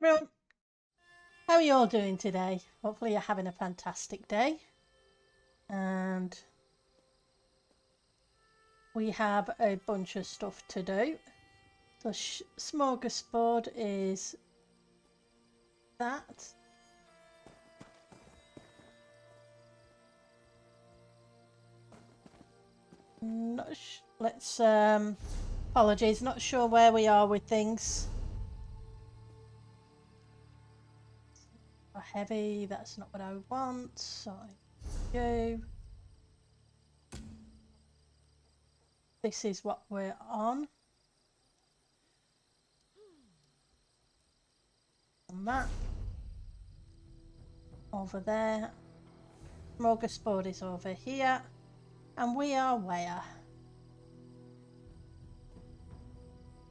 Everyone, how are you all doing today? Hopefully, you're having a fantastic day. And we have a bunch of stuff to do. The smorgasbord is that. Let's apologies, not sure where we are with things. Heavy, that's not what I want, so I do. This is what we're on. And that. Over there. Smorgasbord is over here. And we are where?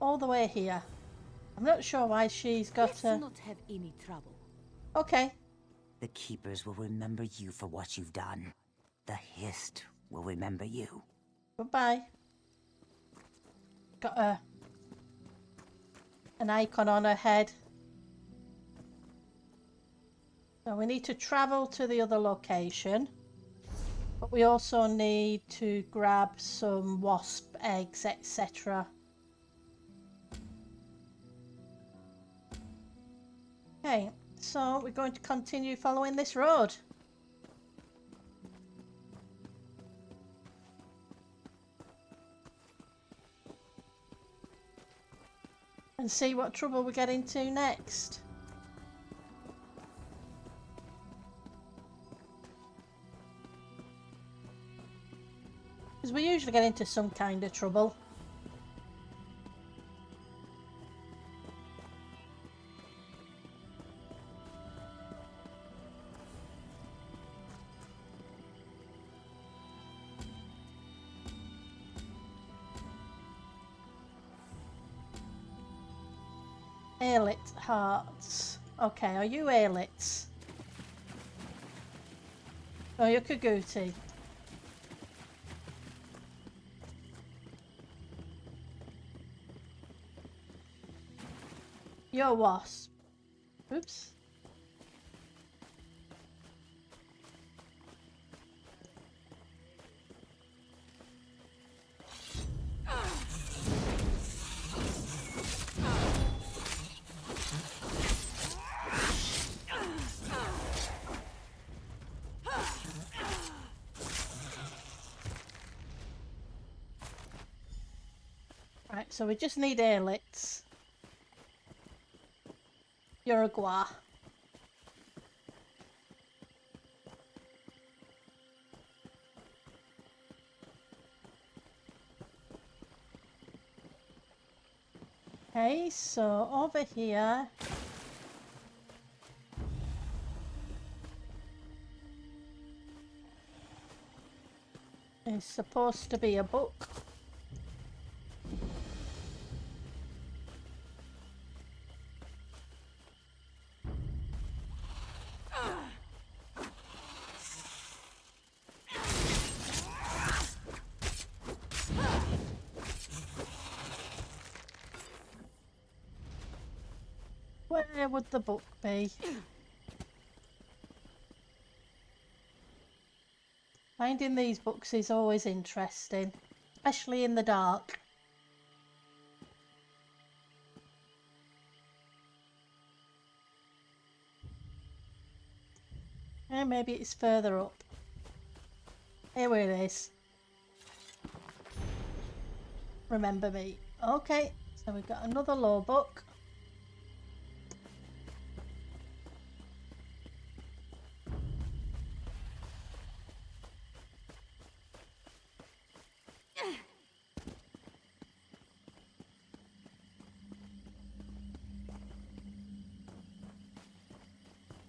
All the way here. I'm not sure why she's got Let's not have any trouble. Okay. The Keepers will remember you for what you've done. The Hist will remember you. Goodbye. Got an icon on her head. So we need to travel to the other location. But we also need to grab some wasp eggs, etc. Okay, so we're going to continue following this road. And see what trouble we get into next. Because we usually get into some kind of trouble. Aelit hearts. Okay, are you Aelits? Oh, you're Kaguti. You're Wasp. Oops. Right, so we just need Aelits. Uruguay. Okay, so over here is supposed to be a book. Where would the book be? Finding these books is always interesting, especially in the dark. And maybe it's further up. Here it is. Remember me. Okay, so we've got another law book.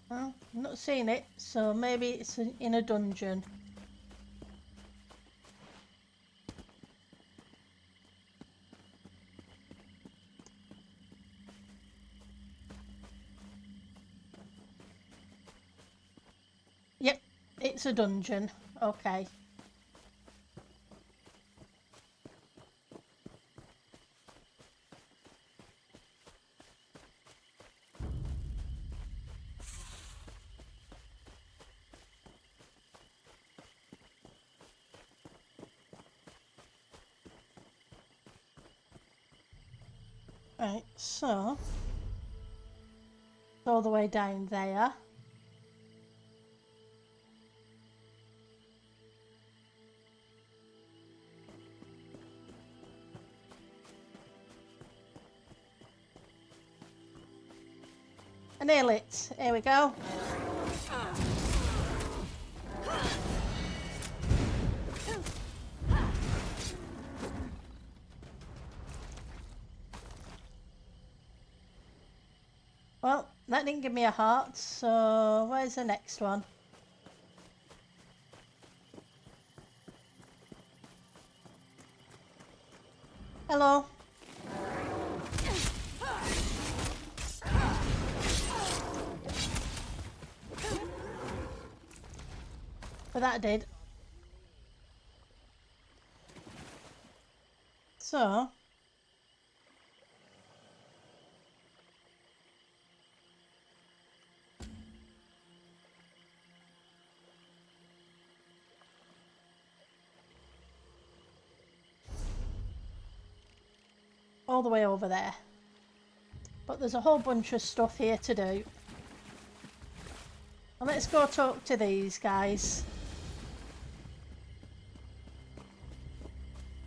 Well, I'm not seeing it, so maybe it's in a dungeon. Yep, it's a dungeon. Okay. Right, so it's all the way down there. I nail it. Here we go. Well, that didn't give me a heart, so where's the next one? Hello. But that did. So all the way over there. But there's a whole bunch of stuff here to do. Well, let's go talk to these guys.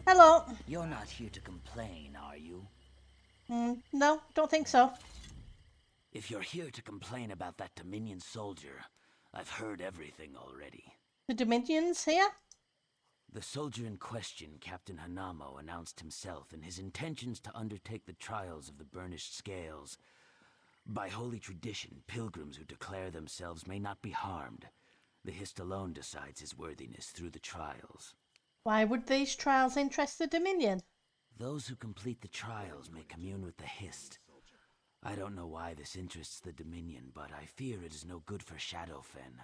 Hello. You're not here to complain, are you? No, don't think so. If you're here to complain about that Dominion soldier, I've heard everything already. The Dominions here? The soldier in question, Captain Hanamo, announced himself and his intentions to undertake the trials of the Burnished Scales. By holy tradition, pilgrims who declare themselves may not be harmed. The Hist alone decides his worthiness through the trials. Why would these trials interest the Dominion? Those who complete the trials may commune with the Hist. I don't know why this interests the Dominion, but I fear it is no good for Shadowfen.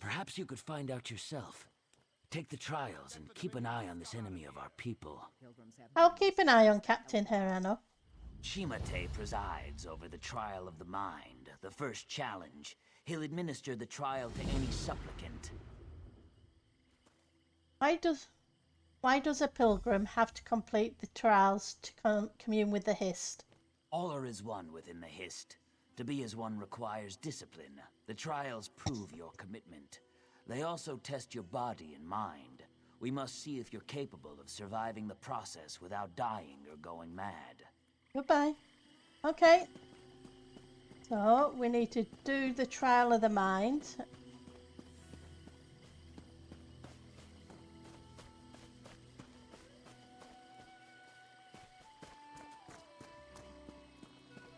Perhaps you could find out yourself. Take the trials and keep an eye on this enemy of our people. I'll keep an eye on Captain Hirano. Chimate presides over the trial of the mind, the first challenge. He'll administer the trial to any supplicant. Why does a pilgrim have to complete the trials to commune with the Hist? All are as one within the Hist. To be as one requires discipline. The trials prove your commitment. They also test your body and mind. We must see if you're capable of surviving the process without dying or going mad. Goodbye. Okay. So, we need to do the trial of the mind.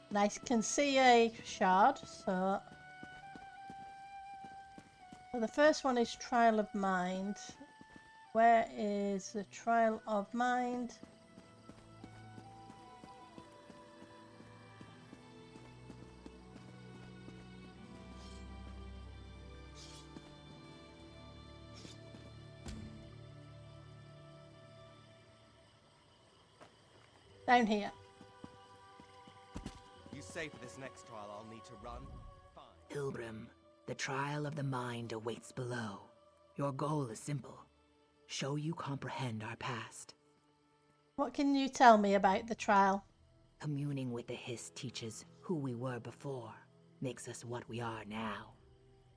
And I can see a shard, so the first one is trial of mind. Where is the trial of mind? Down here. You say for this next trial I'll need to run? Fine. Pilgrim, the trial of the mind awaits below. Your goal is simple. Show you comprehend our past. What can you tell me about the trial? Communing with the Hist teaches who we were before, makes us what we are now.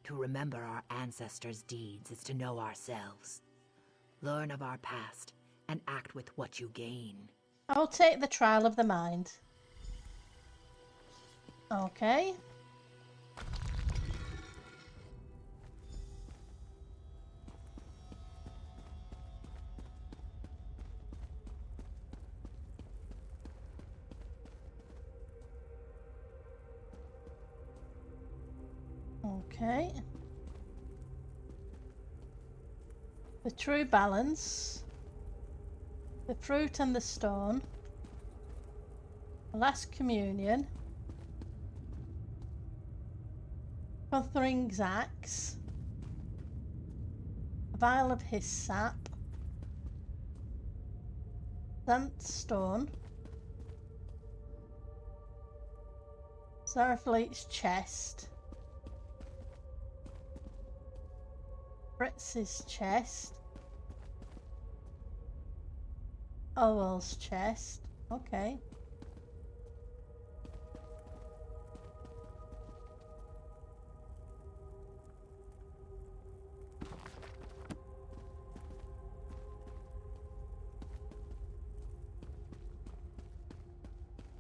To remember our ancestors' deeds is to know ourselves. Learn of our past and act with what you gain. I'll take the trial of the mind. Okay. Okay. The true balance. The fruit and the stone. The last communion. Cuthring's axe. A vial of his sap. Sandstone. Zarafleet's chest. Fritz's chest. Owl's chest. Okay.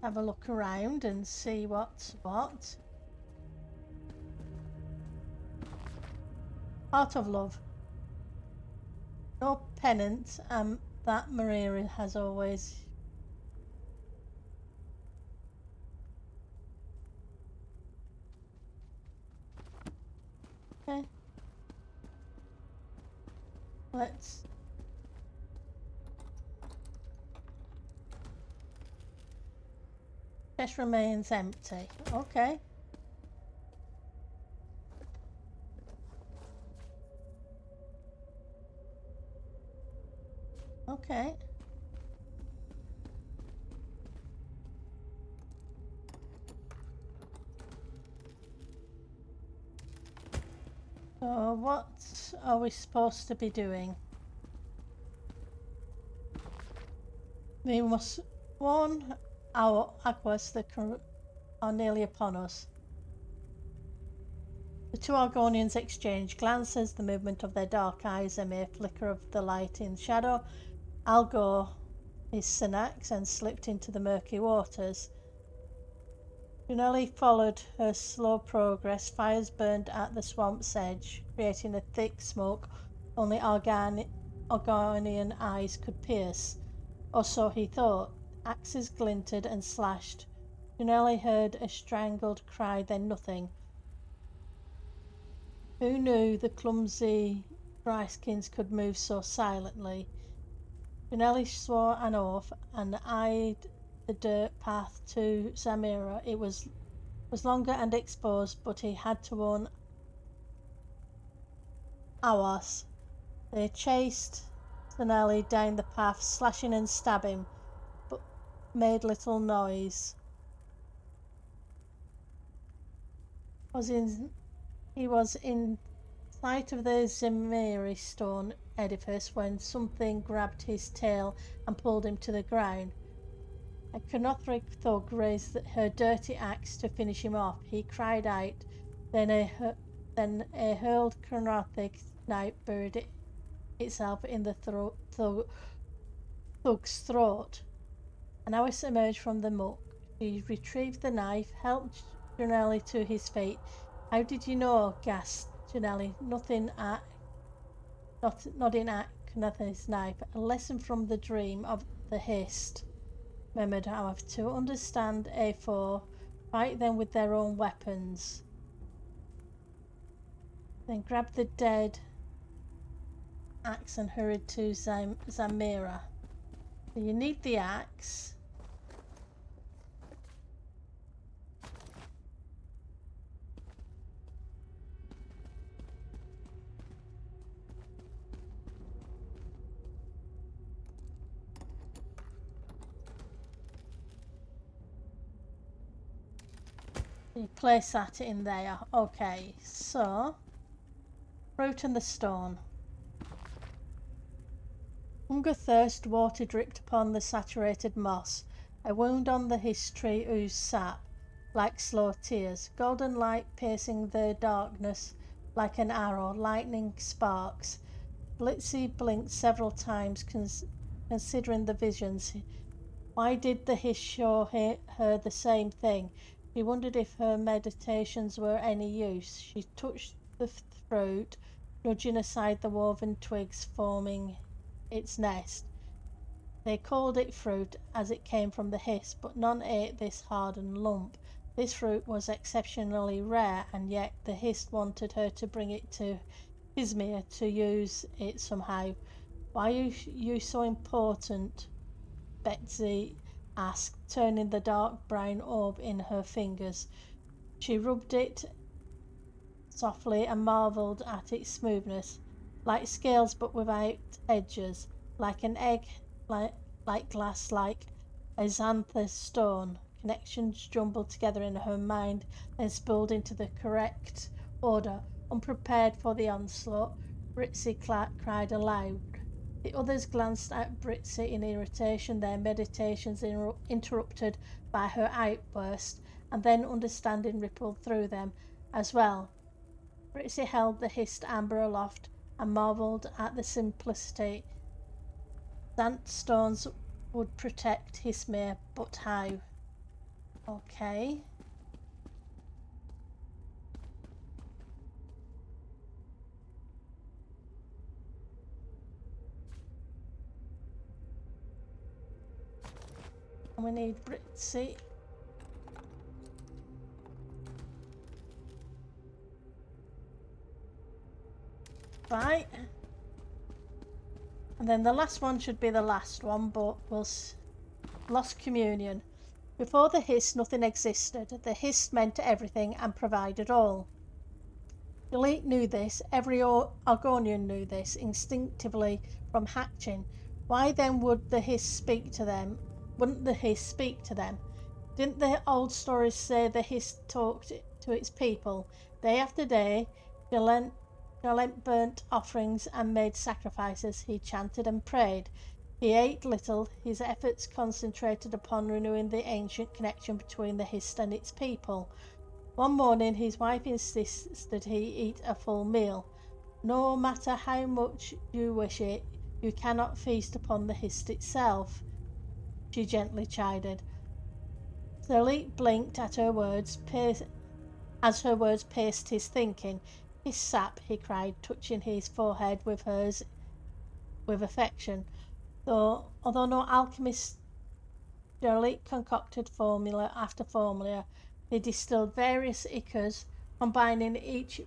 have a look around and see what's what. Heart of love. No pennant, that Maria has always. Okay. Let's. Chest remains empty. Okay. Okay. So what are we supposed to be doing? We must warn our Aquas that are nearly upon us. The two Argonians exchange glances, the movement of their dark eyes, a mere flicker of the light in shadow. Algor his Synax and slipped into the murky waters. Brunelli followed her slow progress. Fires burned at the swamp's edge, creating a thick smoke only Argonian eyes could pierce. Or so he thought. Axes glinted and slashed. Brunelli heard a strangled cry, then nothing. Who knew the clumsy Dryskins could move so silently? Brunelli swore an oath and eyed the dirt path to Zamira. It was longer and exposed, but he had to warn Awas. They chased Zanelli down the path, slashing and stabbing, but made little noise. He was in sight of the Zemiri stone edifice when something grabbed his tail and pulled him to the ground. A Knothric thug raised her dirty axe to finish him off. He cried out, then a hurled Knothric knife buried itself in the thug's throat. An Awis emerged from the muck. She retrieved the knife, helped Janelli to his feet. How did you know? Gasped Janelli, nodding at Knothic's knife. A lesson from the dream of the Hist. Murmured However, to understand A4, fight them with their own weapons. Then grabbed the dead axe and hurried to Zamira. So you need the axe. You place that in there. Okay, so fruit and the stone. Hunger, thirst, water dripped upon the saturated moss. A wound on the history oozed sap, like slow tears. Golden light piercing the darkness like an arrow, lightning sparks. Blitzy blinked several times, considering the visions. Why did the Hist show her the same thing? She wondered if her meditations were any use. She touched the fruit, nudging aside the woven twigs forming its nest. They called it fruit as it came from the Hist, but none ate this hardened lump. This fruit was exceptionally rare, and yet the Hist wanted her to bring it to Izmir to use it somehow. Why are you so important? Betsy asked, turning the dark brown orb in her fingers. She rubbed it softly and marvelled at its smoothness, like scales but without edges, like an egg, like glass, like a xanthous stone. Connections jumbled together in her mind, then spilled into the correct order. Unprepared for the onslaught, Britzy cried aloud. The others glanced at Britzy in irritation, their meditations interrupted by her outburst, and then understanding rippled through them as well. Britzy held the Hist amber aloft and marvelled at the simplicity. Sandstones would protect Hismir, but how? Okay. And we need Britzy. Right. And then the last one should be the last one, but we'll... Lost communion. Before the Hiss, nothing existed. The Hiss meant everything and provided all. The elite knew this. Every Argonian knew this instinctively from hatching. Why then would the Hiss speak to them? Wouldn't the Hiss speak to them? Didn't the old stories say the Hiss talked to its people? Day after day, Galent burnt offerings and made sacrifices. He chanted and prayed. He ate little, his efforts concentrated upon renewing the ancient connection between the Hiss and its people. One morning his wife insisted he eat a full meal. No matter how much you wish it, you cannot feast upon the Hiss itself, she gently chided. Zerleet blinked at her words, as her words pierced his thinking. His sap, he cried, touching his forehead with hers with affection. Although no alchemist, Zerleet concocted formula after formula. They distilled various ichors, combining each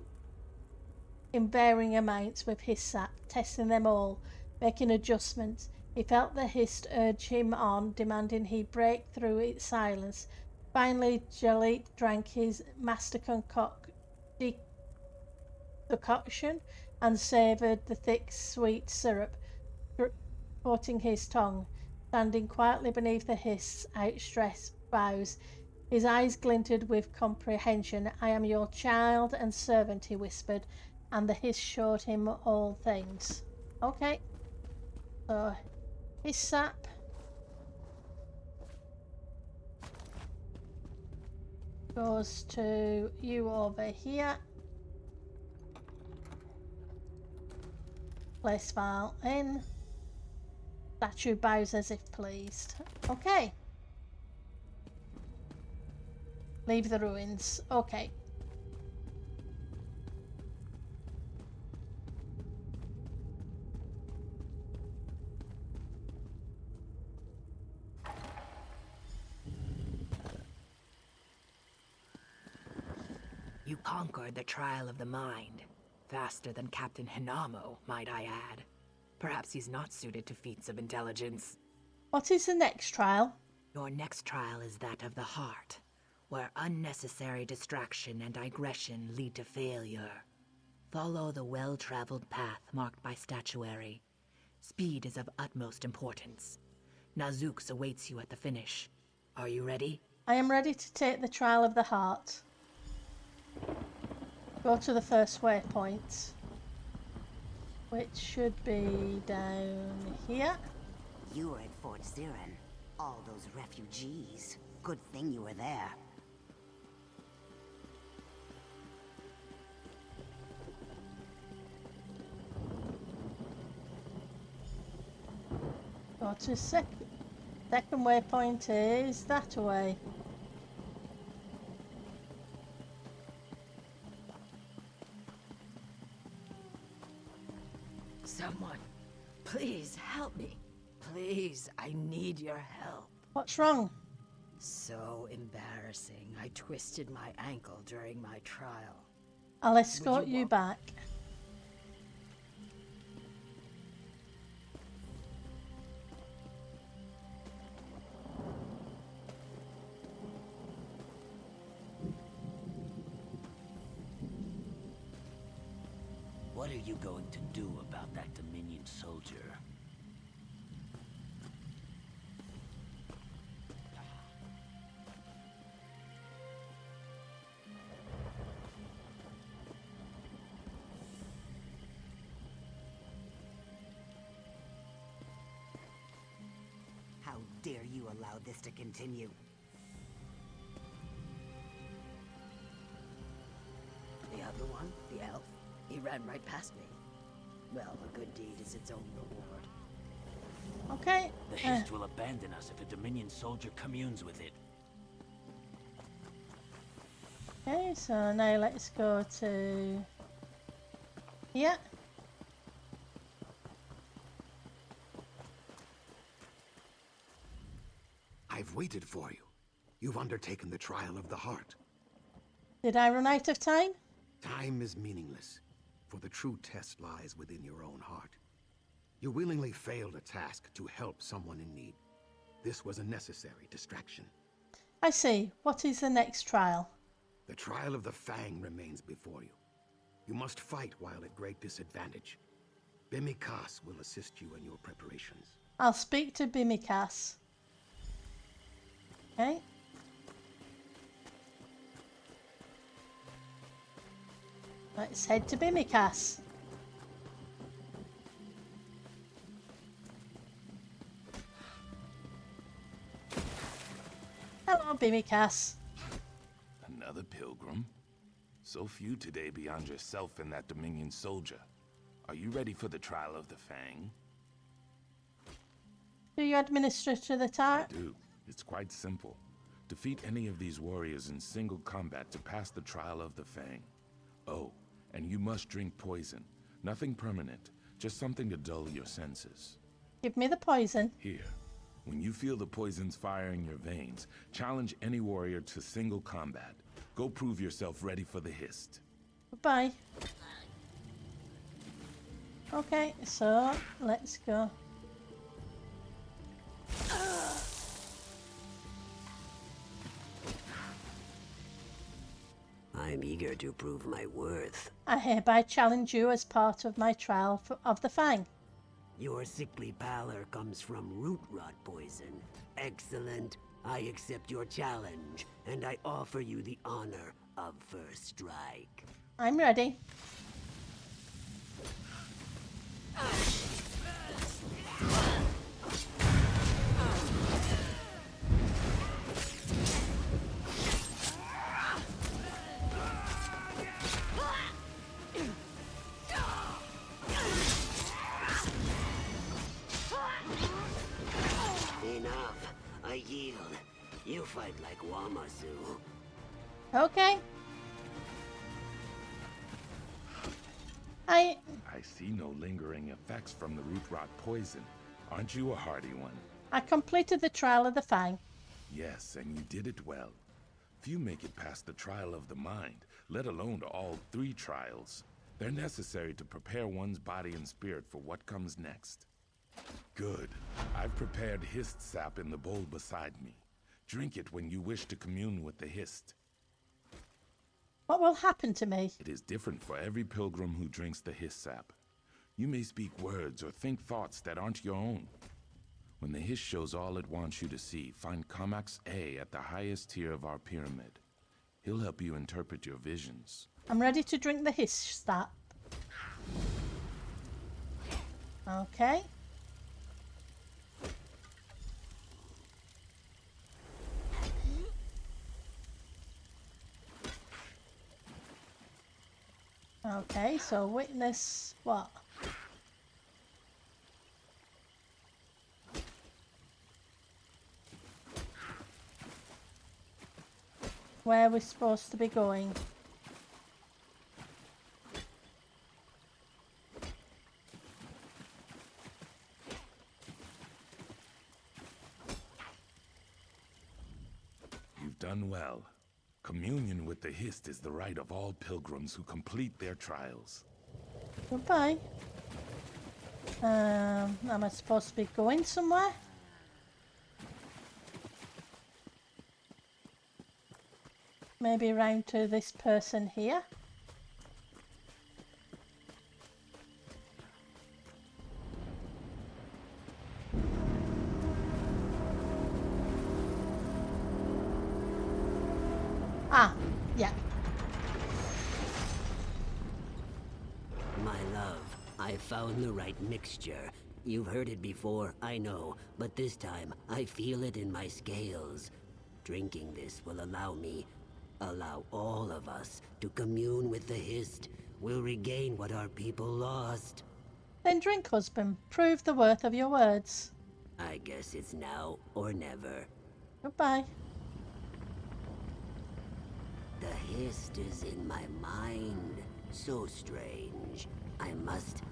in varying amounts with his sap, testing them all, making adjustments. He felt the Hiss urge him on, demanding he break through its silence. Finally, Zerleet drank his master decoction and savoured the thick, sweet syrup, coating his tongue. Standing quietly beneath the Hiss' outstretched boughs, his eyes glinted with comprehension. I am your child and servant, he whispered, and the Hiss showed him all things. Okay, so his sap goes to you over here. Place file in. Statue bows as if pleased. Okay. Leave the ruins. Okay. You conquered the trial of the mind. Faster than Captain Hinamo, might I add. Perhaps he's not suited to feats of intelligence. What is the next trial? Your next trial is that of the heart, where unnecessary distraction and digression lead to failure. Follow the well-traveled path marked by statuary. Speed is of utmost importance. Nazux awaits you at the finish. Are you ready? I am ready to take the trial of the heart. Go to the first waypoint, which should be down here. You were at Fort Zirin. All those refugees. Good thing you were there. Go to second waypoint is that way. Someone, please help me. Please, I need your help. What's wrong? So embarrassing. I twisted my ankle during my trial. I'll escort you back. What are you going to do about that Dominion soldier? How dare you allow this to continue? The other one, the elf, he ran right past me. Well, a good deed is its own reward. Okay. The Hist will abandon us if a Dominion soldier communes with it. Okay, so now let's go to here. I've waited for you. You've undertaken the trial of the heart. Did I run out of time? Time is meaningless, for the true test lies within your own heart. You willingly failed a task to help someone in need. This was a necessary distraction. I see. What is the next trial? The trial of the Fang remains before you. You must fight while at great disadvantage. Bimikas will assist you in your preparations. I'll speak to Bimikas. Okay. Let's head to Bimikas. Hello, Bimikas. Another pilgrim? So few today beyond yourself and that Dominion soldier. Are you ready for the trial of the Fang? Do you administer to the tar? I do. It's quite simple. Defeat any of these warriors in single combat to pass the trial of the Fang. Oh, and you must drink poison. Nothing permanent, just something to dull your senses. Give me the poison. Here. When you feel the poison's fire in your veins, challenge any warrior to single combat. Go prove yourself ready for the Hist. Goodbye. Okay, so let's go. I'm eager to prove my worth. I hereby challenge you as part of my trial of the Fang. Your sickly pallor comes from root rot poison. Excellent. I accept your challenge, and I offer you the honor of first strike. I'm ready. Enough. I yield. You fight like Wamasu. Okay. I see no lingering effects from the root rot poison. Aren't you a hardy one? completed the trial of the Fang. Yes, and you did it well. Few make it past the trial of the mind, let alone to all three trials. They're necessary to prepare one's body and spirit for what comes next. Good. I've prepared Hist sap in the bowl beside me. Drink it when you wish to commune with the Hist. What will happen to me? It is different for every pilgrim who drinks the Hist sap. You may speak words or think thoughts that aren't your own. When the Hist shows all it wants you to see, find Comax A at the highest tier of our pyramid. He'll help you interpret your visions. I'm ready to drink the hiss sap. Okay. Okay, so witness what? Where we're supposed to be going. You've done well. Communion with the Hist is the right of all pilgrims who complete their trials. Goodbye. Am I supposed to be going somewhere? Maybe round to this person here. Ah, yeah. My love, I found the right mixture. You've heard it before, I know, but this time I feel it in my scales. Drinking this will allow all of us to commune with the Hist. We'll regain what our people lost. Then drink, husband. Prove the worth of your words. I guess it's now or never. Goodbye. The hist is in my mind. So strange. I must...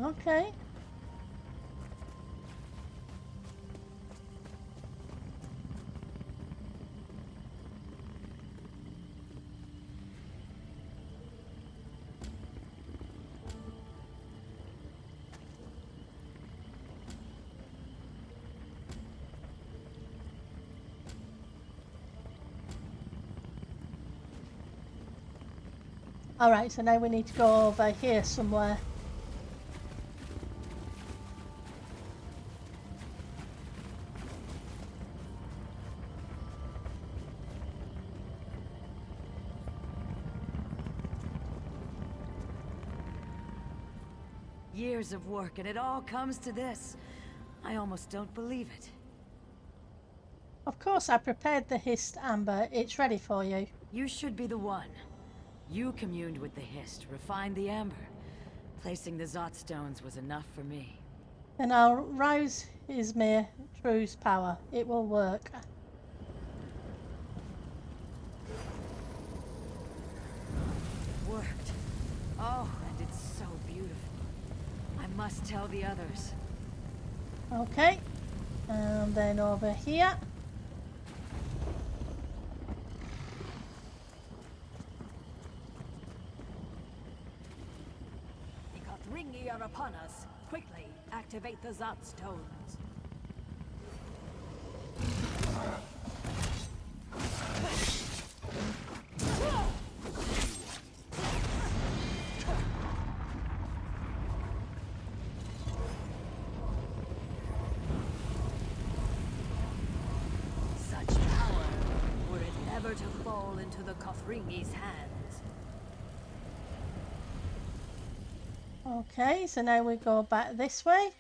Okay. Alright, so now we need to go over here somewhere. Years of work, and it all comes to this. I almost don't believe it. Of course, I prepared the hist, Amber. It's ready for you. You should be the one. You communed with the Hist, refined the amber. Placing the Zot stones was enough for me. Then I'll rouse Izmir True's power. It will work. Worked. Oh, and it's so beautiful. I must tell the others. Okay. And then over here. The Kothringi are upon us. Quickly, activate the Zot stones. Such power, were it never to fall into the Kothringi's hands. Okay, so now we go back this way.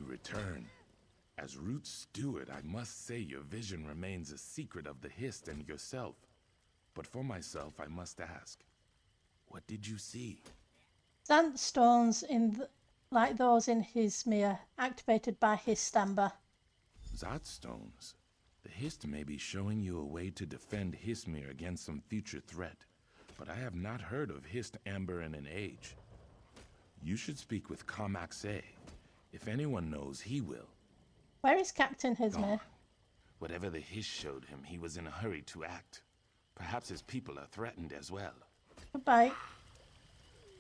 Return. As Root's steward, I must say your vision remains a secret of the Hist and yourself. But for myself, I must ask, what did you see? Sandstones like those in Izmir, activated by Hist Amber. Zot stones? The Hist may be showing you a way to defend Hismir against some future threat, but I have not heard of Hist Amber in an age. You should speak with Kamaxe. If anyone knows, he will. Where is Captain Izmir? Gone. Whatever the Hist showed him, he was in a hurry to act. Perhaps his people are threatened as well. Goodbye.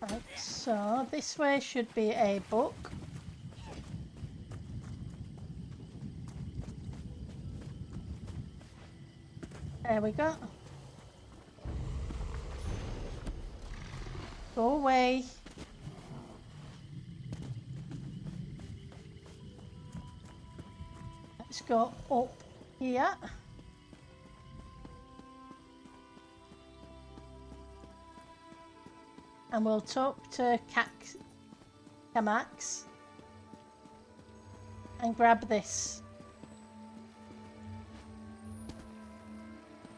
Right, so this way should be a book. There we go. Go away. Let's go up here. And we'll talk to Kamax and grab this.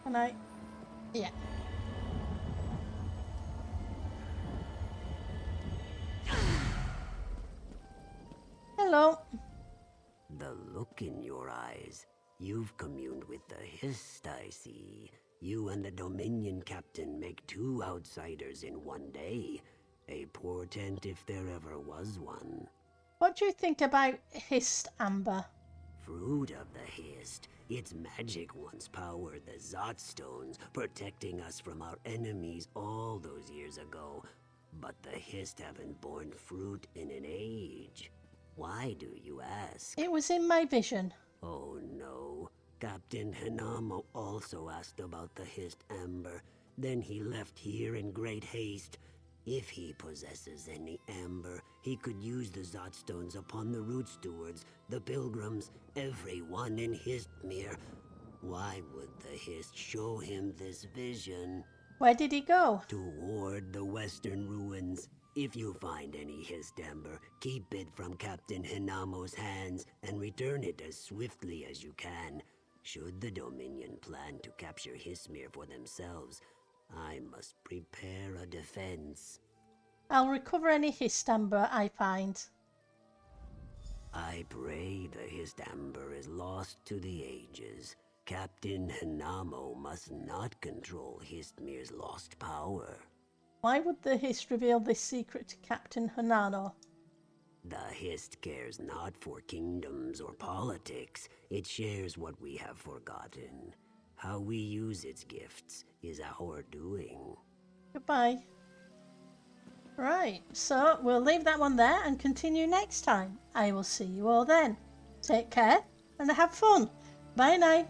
Can I? Yeah. Hello. The look in your eyes. You've communed with the Hist, I see. You and the Dominion captain make two outsiders in one day. A portent if there ever was one. What do you think about Hist Amber? Fruit of the Hist. Its magic once powered the Zot stones, protecting us from our enemies all those years ago. But the Hist haven't borne fruit in an age. Why do you ask? It was in my vision. Oh no. Captain Hanamo also asked about the Hist Amber. Then he left here in great haste. If he possesses any amber, he could use the Zotstones upon the root stewards, the pilgrims, everyone in Histmere. Why would the Hist show him this vision? Where did he go? To ward the western ruins. If you find any Hist amber, keep it from Captain Hinamo's hands and return it as swiftly as you can. Should the Dominion plan to capture Histmere for themselves, I must prepare a defense. I'll recover any Histamber I find. I pray the Histamber is lost to the ages. Captain Hinamo must not control Histmere's lost power. Why would the Hist reveal this secret to Captain Hanano? The Hist cares not for kingdoms or politics. It shares what we have forgotten. How we use its gifts is our doing. Goodbye. Right, so we'll leave that one there and continue next time. I will see you all then. Take care and have fun. Bye now.